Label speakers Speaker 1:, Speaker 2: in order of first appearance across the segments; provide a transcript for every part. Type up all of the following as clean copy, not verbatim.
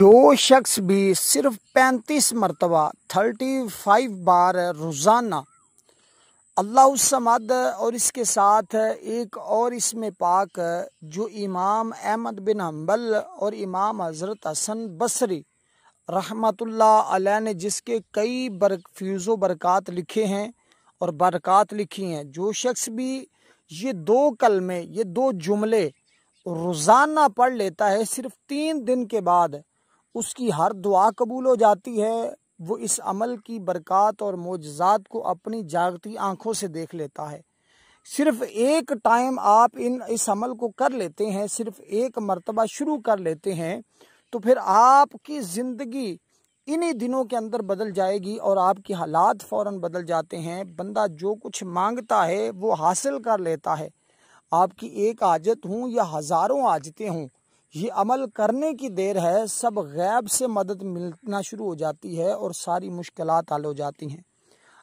Speaker 1: जो शख्स भी सिर्फ 35 मरतबा 35 बार रोज़ाना अल्लाह समद और इसके साथ एक और इसमें पाक जो इमाम अहमद बिन हम्बल और इमाम हज़रत हसन बसरी रहमतुल्लाह अलैह ने जिसके कई फ्यूज़ो बरक़ात लिखे हैं और बरक़ात लिखी हैं, जो शख्स भी ये दो कलमे ये दो जुमले रोज़ाना पढ़ लेता है, सिर्फ 3 दिन के बाद उसकी हर दुआ कबूल हो जाती है। वो इस अमल की बरक़ात और मोजज़ात को अपनी जागती आँखों से देख लेता है। सिर्फ एक टाइम आप इस अमल को कर लेते हैं, सिर्फ एक मरतबा शुरू कर लेते हैं, तो फिर आपकी ज़िंदगी इन्हीं दिनों के अंदर बदल जाएगी और आपकी हालात फ़ौरन बदल जाते हैं। बंदा जो कुछ मांगता है वो हासिल कर लेता है। आपकी एक आजत हूँ या हज़ारों आजतें हों, ये अमल करने की देर है, सब गैब से मदद मिलना शुरू हो जाती है और सारी मुश्किलात हल हो जाती हैं।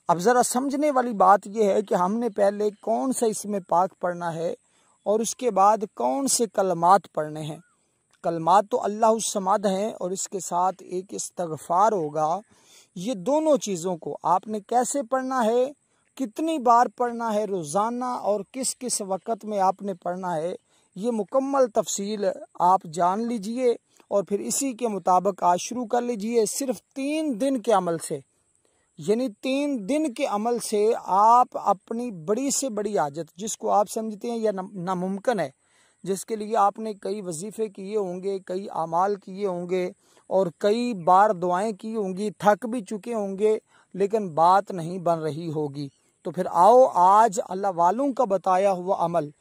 Speaker 1: अब ज़रा समझने वाली बात यह है कि हमने पहले कौन सा इसमें पाक पढ़ना है और उसके बाद कौन से कलमात पढ़ने हैं। कलमात तो अल्लाह समद हैं और इसके साथ एक इस्तग़फ़ार होगा। ये दोनों चीज़ों को आपने कैसे पढ़ना है, कितनी बार पढ़ना है रोज़ाना और किस किस वक़्त में आपने पढ़ना है, ये मुकम्मल तफसील आप जान लीजिए और फिर इसी के मुताबिक आज शुरू कर लीजिए। सिर्फ 3 दिन के अमल से, यानी 3 दिन के अमल से आप अपनी बड़ी से बड़ी हाजत जिसको आप समझते हैं या नामुमकिन है, जिसके लिए आपने कई वजीफ़े किए होंगे, कई अमाल किए होंगे और कई बार दुआएं की होंगी, थक भी चुके होंगे, लेकिन बात नहीं बन रही होगी, तो फिर आओ आज अल्लाह वालों का बताया हुआ अमल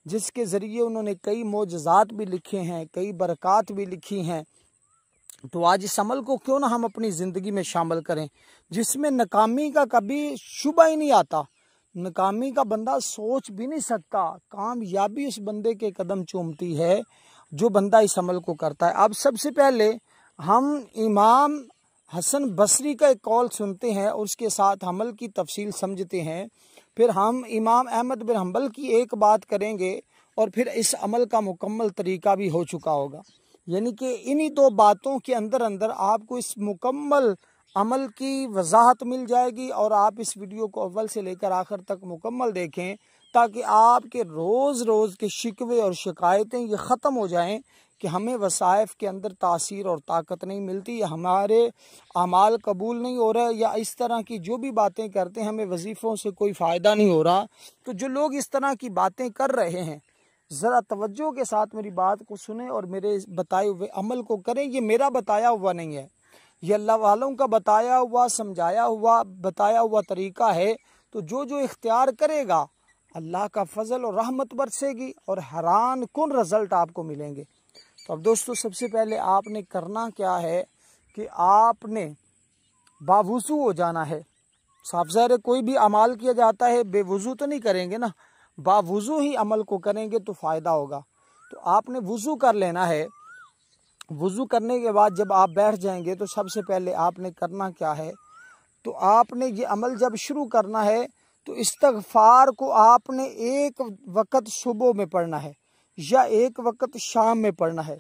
Speaker 1: जिसके ज़रिए उन्होंने कई मोजज़ात भी लिखे हैं, कई बरक़ात भी लिखी हैं, तो आज इस अमल को क्यों ना हम अपनी ज़िंदगी में शामिल करें, जिसमें नाकामी का कभी शुबा ही नहीं आता। नाकामी का बंदा सोच भी नहीं सकता, कामयाबी उस बंदे के कदम चूमती है जो बंदा इस अमल को करता है। अब सबसे पहले हम इमाम हसन बसरी का एक कौल सुनते हैं और उसके साथ अमल की तफसील समझते हैं। फिर हम इमाम अहमद बिन हम्बल की एक बात करेंगे और फिर इस अमल का मुकम्मल तरीका भी हो चुका होगा। यानी कि इन्हीं दो बातों के अंदर अंदर आपको इस मुकम्मल अमल की वजाहत मिल जाएगी और आप इस वीडियो को अव्वल से लेकर आखिर तक मुकम्मल देखें ताकि आपके रोज़ रोज़ के शिकवे और शिकायतें ये ख़त्म हो जाएं कि हमें वसाइफ के अंदर तासीर और ताकत नहीं मिलती, या हमारे अमाल कबूल नहीं हो रहा, या इस तरह की जो भी बातें करते हैं हमें वजीफ़ों से कोई फ़ायदा नहीं हो रहा। तो जो लोग इस तरह की बातें कर रहे हैं, ज़रा तवज्जो के साथ मेरी बात को सुने और मेरे बताए हुए अमल को करें। ये मेरा बताया हुआ नहीं है, ये अल्लाह वालों का बताया हुआ, समझाया हुआ, बताया हुआ तरीका है। तो जो जो इख्तियार करेगा अल्लाह का फजल और रहमत बरसेगी और हैरान कुन रिज़ल्ट आपको मिलेंगे। तो अब दोस्तों सबसे पहले आपने करना क्या है कि आपने बावुज़ू हो जाना है। साफ ज़ाहिर है कोई भी अमाल किया जाता है बेवुज़ू तो नहीं करेंगे ना, बावुज़ू ही अमल को करेंगे तो फ़ायदा होगा। तो आपने वुज़ू कर लेना है। वुज़ू करने के बाद जब आप बैठ जाएंगे तो सबसे पहले आपने करना क्या है, तो आपने ये अमल जब शुरू करना है तो इस्तग़फ़ार को आपने एक वक़्त सुबह में पढ़ना है या एक वक़्त शाम में पढ़ना है।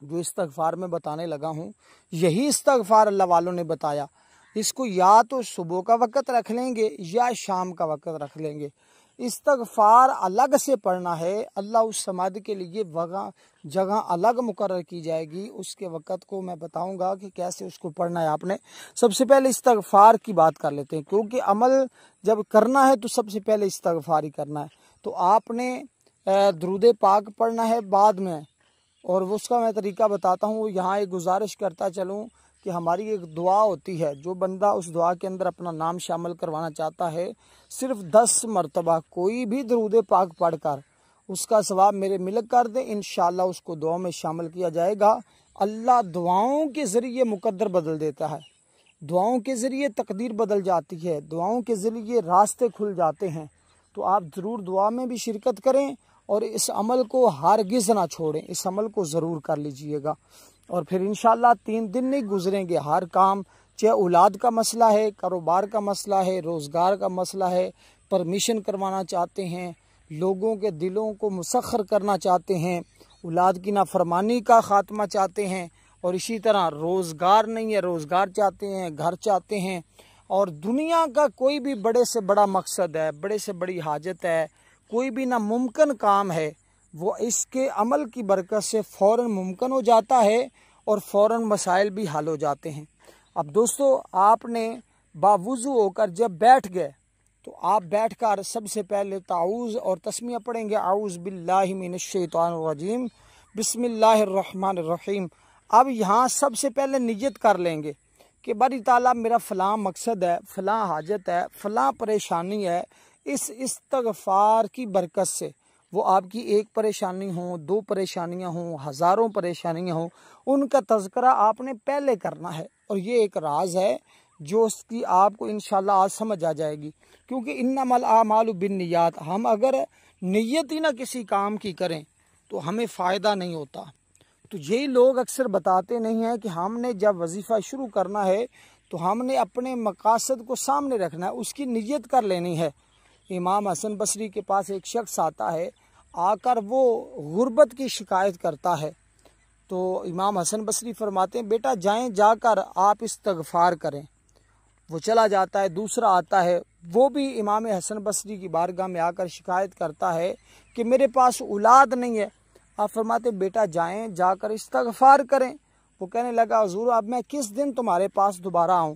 Speaker 1: जो इस्तग़फ़ार में बताने लगा हूँ यही इस्तग़फ़ार अल्लाह वालों ने बताया। इसको या तो सुबह का वक़्त रख लेंगे या शाम का वक़्त रख लेंगे। इस्तग़फ़ार अलग से पढ़ना है, अल्लाह उस समाद के लिए जगह अलग मुकर्रर की जाएगी। उसके वक़्त को मैं बताऊंगा कि कैसे उसको पढ़ना है। आपने सबसे पहले इस्तग़फ़ार की बात कर लेते हैं, क्योंकि अमल जब करना है तो सबसे पहले इस्तग़फ़ार ही करना है। तो आपने दुरूद पाक पढ़ना है बाद में, और उसका मैं तरीका बताता हूँ। यहाँ एक गुजारिश करता चलूँ कि हमारी एक दुआ होती है, जो बंदा उस दुआ के अंदर अपना नाम शामिल करवाना चाहता है, सिर्फ 10 मरतबा कोई भी दुरूद पाक पढ़कर उसका सवाब मेरे मिलक कर दे, इंशाअल्लाह उसको दुआ में शामिल किया जाएगा। अल्लाह दुआओं के ज़रिए मुकद्दर बदल देता है, दुआओं के ज़रिए तकदीर बदल जाती है, दुआओं के ज़रिए रास्ते खुल जाते हैं। तो आप ज़रूर दुआ में भी शिरकत करें और इस अमल को हरगिज़ ना छोड़ें, इस अमल को ज़रूर कर लीजिएगा। और फिर इंशाअल्लाह 3 दिन नहीं गुजरेंगे, हर काम, चाहे औलाद का मसला है, कारोबार का मसला है, रोज़गार का मसला है, परमिशन करवाना चाहते हैं, लोगों के दिलों को मुसख्खर करना चाहते हैं, औलाद की नाफरमानी का ख़ात्मा चाहते हैं, اور اسی طرح روزگار نہیں ہے، روزگار چاہتے ہیں، گھر چاہتے ہیں، اور دنیا کا کوئی بھی بڑے سے بڑا مقصد ہے، بڑے سے بڑی حاجت ہے، کوئی بھی ناممکن کام ہے، وہ اس کے عمل کی برکت سے فوراً ممکن ہو جاتا ہے اور فوراً مسائل بھی حل ہو جاتے ہیں۔ اب دوستو، آپ نے باوضو ہو کر جب بیٹھ گئے تو آپ بیٹھ کر سب سے پہلے تعوذ اور تسمیہ پڑھیں گے، اعوذ باللہ من الشیطان الرجیم، بسم اللہ الرحمن الرحیم۔ اب یہاں سب سے پہلے نیت کر لیں گے کہ باری تعالیٰ میرا فلاں مقصد ہے، فلاں حاجت ہے، فلاں پریشانی ہے، اس استغفار کی برکت سے وہ آپ کی ایک پریشانی ہوں، دو پریشانیاں ہوں، ہزاروں پریشانیاں ہوں، ان کا تذکرہ آپ نے پہلے کرنا ہے۔ اور یہ ایک راز ہے جو اس کی آپ کو انشاءاللہ آج سمجھ آ جائے گی، کیونکہ انما الاعمال بالنیات، ہم اگر نیت ہی نہ کسی کام کی کریں تو ہمیں فائدہ نہیں ہوتا۔ تو یہی لوگ اکثر بتاتے نہیں ہیں کہ ہم نے جب وظیفہ شروع کرنا ہے تو ہم نے اپنے مقاصد کو سامنے رکھنا ہے، اس کی نیت کر لینی ہے۔ امام حسن بصری کے پاس ایک شخص آتا ہے، آ کر وہ غربت کی شکایت کرتا ہے، تو امام حسن بصری فرماتے ہیں بیٹا جائیں، جا کر آپ استغفار کریں۔ وہ چلا جاتا ہے، دوسرا آتا ہے، وہ بھی امام حسن بصری کی بارگاہ میں آ کر شکایت کرتا ہے کہ میرے پاس اولاد نہیں ہے۔ آپ فرماتے بیٹا جائیں، جا کر استغفار کریں۔ وہ کہنے لگا حضور اب میں کس دن تمہارے پاس دوبارہ آؤں؟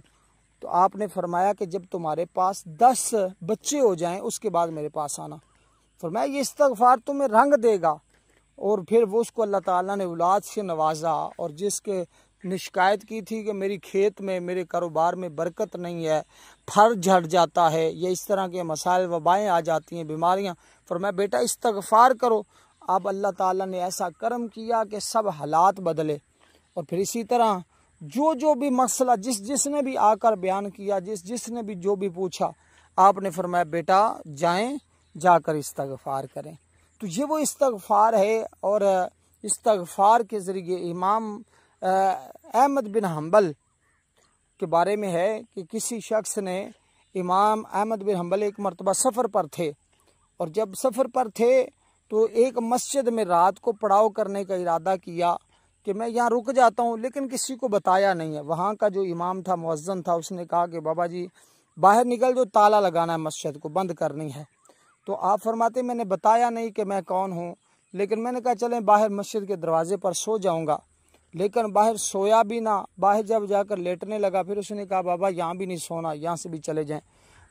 Speaker 1: تو آپ نے فرمایا کہ جب تمہارے پاس 10 بچے ہو جائیں اس کے بعد میرے پاس آنا۔ فرمایا یہ استغفار تمہیں رنگ دے گا۔ اور پھر وہ اس کو اللہ تعالیٰ نے اولاد سے نوازا، اور جس کے شکایت کی تھی کہ میری کھیت میں، میرے کاروبار میں برکت نہیں ہے، پھر جھڑ جاتا ہے، یا اس طرح کے مسائل وبائیں آ جاتی ہیں، بیماریاں، فرمایا بیٹا استغفار کرو۔ اب اللہ تعالیٰ نے ایسا کرم کیا کہ سب حالات بدلے۔ اور پھر اسی طرح جو بھی مسئلہ جس نے بھی آ کر بیان کیا، جس نے بھی جو بھی پوچھا، آپ نے فرمایا بیٹا جائیں، جا کر استغفار کریں۔ تو یہ وہ استغفار ہے، اور استغفار کے ذریعے امام احمد بن حنبل کے بارے میں ہے کہ کسی شخص نے، امام احمد بن حنبل ایک مرتبہ سفر پر تھے، اور جب سفر پر تھے تو ایک مسجد میں رات کو پڑاؤ کرنے کا ارادہ کیا کہ میں یہاں رک جاتا ہوں، لیکن کسی کو بتایا نہیں ہے۔ وہاں کا جو امام تھا، مؤذن تھا، اس نے کہا کہ بابا جی باہر نکل جو، تالا لگانا ہے، مسجد کو بند کرنی ہے۔ تو آپ فرماتے میں نے بتایا نہیں کہ میں کون ہوں، لیکن میں نے کہا چلیں باہر مسجد کے دروازے پر سو جاؤں گا، لیکن باہر سویا بھی نہ۔ باہر جب جا کر لیٹنے لگا، پھر اس نے کہا بابا یہاں بھی نہیں سونا، یہاں سے بھی چلے جائیں۔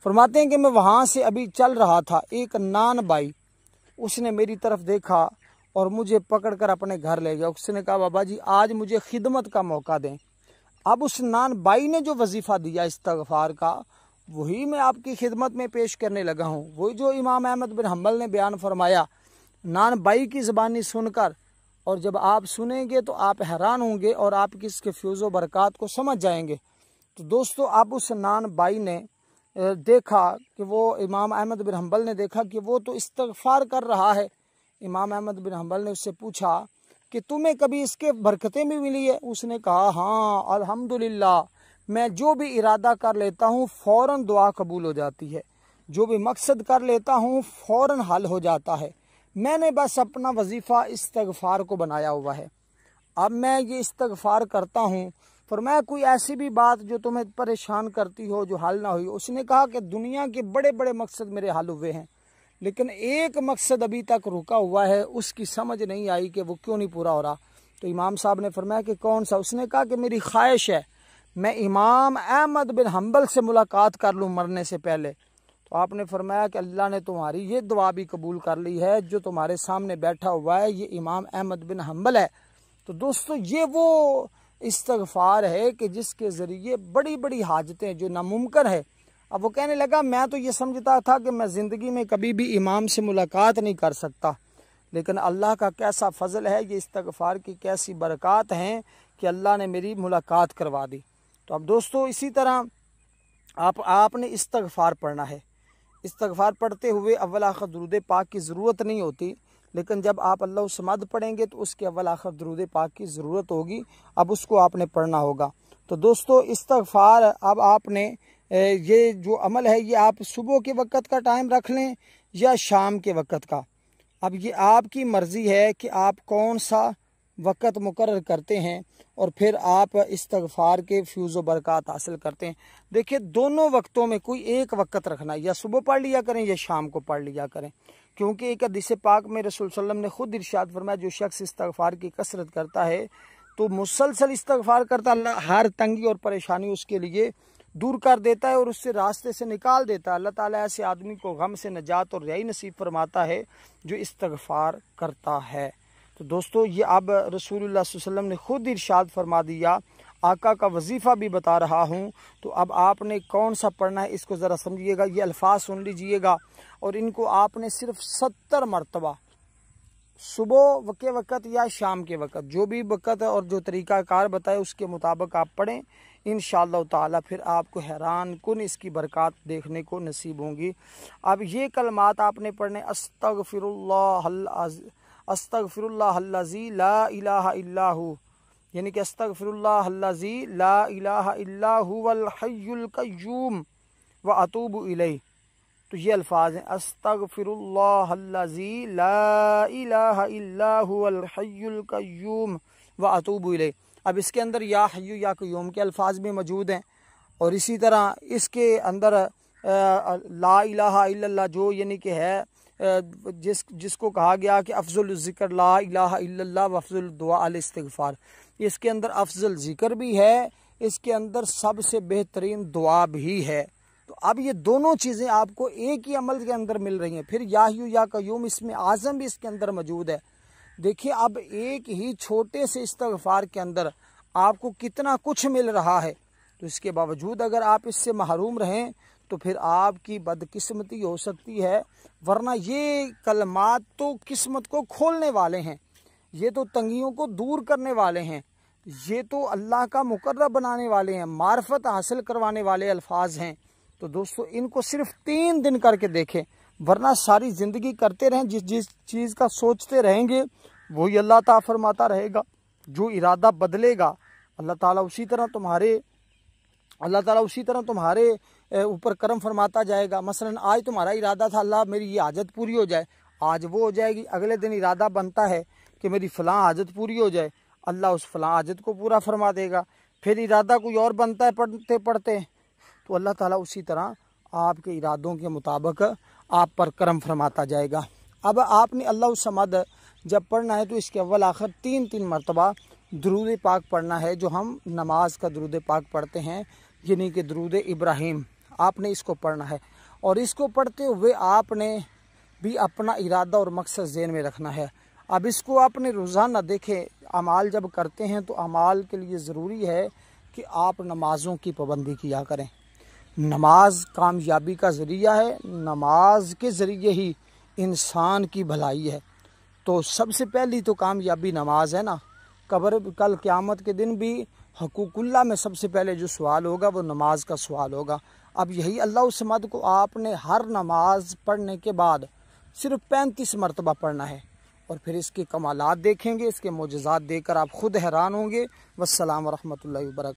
Speaker 1: فرماتے ہیں کہ میں وہاں سے ابھی چل رہا تھا، ایک نان بائی اس نے میری طرف دیکھا اور مجھے پکڑ کر اپنے گھر لے گیا۔ اس نے کہا بابا جی آج مجھے خدمت کا موقع دیں۔ اب اس نان بائی نے جو وظیفہ دیا استغفار کا، وہی میں آپ کی خدمت میں پیش کرنے لگا ہوں، وہی جو امام احمد بن حنبل نے بیان فرمایا نان بائی کی زبانی سن کر۔ اور جب آپ سنیں گے تو آپ حیران ہوں گے، اور آپ کی اس کے فیوز و برکات کو سمجھ جائیں گے۔ تو دوستو، اب اس نان بائی نے دیکھا کہ وہ امام احمد بن حنبل نے دیکھا کہ وہ تو استغفار کر رہا ہے۔ امام احمد بن حنبل نے اس سے پوچھا کہ تمہیں کبھی اس کے برکتیں بھی ملی ہے؟ اس نے کہا ہاں الحمدللہ، میں جو بھی ارادہ کر لیتا ہوں فوراً دعا قبول ہو جاتی ہے، جو بھی مقصد کر لیتا ہوں فوراً حل ہو جاتا ہے۔ میں نے بس اپنا وظیفہ استغفار کو بنایا ہوا ہے، اب میں یہ استغفار کرتا ہوں۔ فرمایا کوئی ایسی بھی بات جو تمہیں پریشان کرتی ہو جو حل نہ ہوئی؟ اس نے کہا کہ دنیا کے بڑے بڑے مقصد میرے حل ہوئے ہیں، لیکن ایک مقصد ابھی تک رکا ہوا ہے، اس کی سمجھ نہیں آئی کہ وہ کیوں نہیں پورا ہو رہا۔ تو امام صاحب نے فرمایا کہ کون سا؟ اس نے کہا کہ میری خواہش ہے میں امام احمد بن حنبل سے ملاقات کر لوں مرنے سے پہلے۔ تو آپ نے فرمایا کہ اللہ نے تمہاری یہ دعا بھی قبول کر لی ہے، جو تمہارے سامنے بیٹھا ہوا ہے یہ امام احمد بن حنبل ہے۔ تو دوستو، یہ وہ استغفار ہے کہ جس کے ذریعے بڑی بڑی حاجتیں جو ناممکن ہے۔ اب وہ کہنے لگا میں تو یہ سمجھتا تھا کہ میں زندگی میں کبھی بھی امام سے ملاقات نہیں کر سکتا، لیکن اللہ کا کیسا فضل ہے، یہ استغفار کی کیسی برکات ہیں کہ اللہ نے میری ملاقات کروا دی۔ تو اب دوستو، اسی طرح آپ نے استغفار پڑھنا ہے۔ استغفار پڑھتے ہوئے اول آخر درود پاک کی ضرورت نہیں ہوتی، لیکن جب آپ اللہ الصمد پڑھیں گے تو اس کے اول آخر درود پاک کی ضرورت ہوگی، اب اس کو آپ نے پڑھنا ہوگا۔ تو دوستو، استغفار اب آپ نے یہ جو عمل ہے یہ آپ صبح کے وقت کا ٹائم رکھ لیں یا شام کے وقت کا، اب یہ آپ کی مرضی ہے کہ آپ کون سا वक़्त मुकर्रर करते हैं और फिर आप इस्तग़फ़ार के फ्यूज़ व बरक़ात हासिल करते हैं। देखिए दोनों वक्तों में कोई एक वक़्त रखना, या सुबह पढ़ लिया करें या शाम को पढ़ लिया करें, क्योंकि एक हदीस पाक में रसूल सल्लल्लाहु अलैहि वसल्लम ने खुद इरशाद फरमाया, जो शख्स इस्तग़फ़ार की कसरत करता है तो मुसलसल इस्तग़फ़ार करता, अल्लाह हर तंगी और परेशानी उसके लिए दूर कर देता है और उससे रास्ते से निकाल देता है। अल्लाह ताला ऐसे आदमी को गम से नजात और रिहाई नसीब फरमाता है जो इस्तग़फ़ार करता है। तो दोस्तों ये अब रसूलुल्लाह सल्लल्लाहु अलैहि वसल्लम ने खुद इरशाद फरमा दिया, आका का वजीफ़ा भी बता रहा हूँ। तो अब आपने कौन सा पढ़ना है इसको ज़रा समझिएगा, ये अल्फाज सुन लीजिएगा और इनको आपने सिर्फ 70 मरतबा सुबह के वक़्त या शाम के वक़्त, जो भी वक़्त और जो तरीक़ाकार बताए उसके मुताबिक आप पढ़ें। इंशाअल्लाह ताला फिर आपको हैरान कुन इसकी बरक़ात देखने को नसीब होंगी। अब ये कलमात आपने पढ़ने, अस्तग़फ़िरुल्लाहल्लज़ी ला इलाहा इल्ला हु, यानी कि अस्तग़फ़िरुल्लाहल्लज़ी ला इलाहा इल्ला हुवल हय्युल क़य्यूम व अतूबु इलैह। तो ये अल्फाज हैं, अस्तग़फ़िरुल्लाहल्लज़ी ला इलाहा इल्ला हुवल हय्युल क़य्यूम व अतूबु इलैह। अब इसके अंदर या हय्यु या क़य्यूम के अल्फाज भी मौजूद हैं और इसी तरह इसके अंदर ला इलाहा इल्लल्लाह जो यानी कि है जिसको कहा गया कि अफ़ज़ल ज़िक्र ला इलाहा इल्लल्लाह व अफ़ज़ल दुआ अल इस्तिग़फ़ार, इसके अंदर अफ़ज़ल ज़िक्र भी है, इसके अंदर सबसे बेहतरीन दुआ भी है। तो अब ये दोनों चीज़ें आपको एक ही अमल के अंदर मिल रही हैं। फिर या हय्यु या क़य्यूम इसमें आज़म भी इसके अंदर मौजूद है। देखिए अब एक ही छोटे से इस्तग़फ़ार के अंदर आपको कितना कुछ मिल रहा है, तो इसके बावजूद अगर आप इससे महरूम रहें तो फिर आपकी बदकिस्मती हो सकती है। वरना ये कलमात तो किस्मत को खोलने वाले हैं, ये तो तंगियों को दूर करने वाले हैं, ये तो अल्लाह का मुकर्रब बनाने वाले हैं, मार्फत हासिल करवाने वाले अल्फाज हैं। तो दोस्तों इनको सिर्फ 3 दिन करके देखें, वरना सारी ज़िंदगी करते रहें, जिस चीज़ का सोचते रहेंगे वही अल्लाह ताला फरमाता रहेगा। जो इरादा बदलेगा अल्लाह ताला उसी तरह तुम्हारे ऊपर करम फरमाता जाएगा। मसलन आज तुम्हारा इरादा था अल्लाह मेरी ये हाजत पूरी हो जाए, आज वो हो जाएगी। अगले दिन इरादा बनता है कि मेरी फ़लाँ हाजत पूरी हो जाए, अल्लाह उस फ़लाँ हाजत को पूरा फरमा देगा। फिर इरादा कोई और बनता है पढ़ते पढ़ते, तो अल्लाह ताला उसी तरह आपके इरादों के मुताबिक आप पर करम फरमाता जाएगा। अब आपने अल्लाह समद जब पढ़ना है तो इसके अव्वल आखिर 3 मरतबा दुरूद पाक पढ़ना है, जो हम नमाज का दुरूद पाक पढ़ते हैं, यानी कि दुरूद इब्राहिम। आपने इसको पढ़ना है और इसको पढ़ते हुए आपने भी अपना इरादा और मकसद ज़हन में रखना है। अब इसको आपने रोज़ाना देखें, अमाल जब करते हैं तो अमाल के लिए ज़रूरी है कि आप नमाज़ों की पाबंदी किया करें। नमाज कामयाबी का ज़रिया है, नमाज के ज़रिए ही इंसान की भलाई है। तो सबसे पहली तो कामयाबी नमाज है ना। कल क़यामत के दिन भी हकूकुल्लाह में सबसे पहले जो सवाल होगा वो नमाज का सवाल होगा। अब यही अल्लाह समद को आपने हर नमाज पढ़ने के बाद सिर्फ 35 मरतबा पढ़ना है और फिर इसके कमालात देखेंगे, इसके मोजज़ात देखकर आप ख़ुद हैरान होंगे। वस्सलाम वरहमतुल्लाहि वबरकातुहू।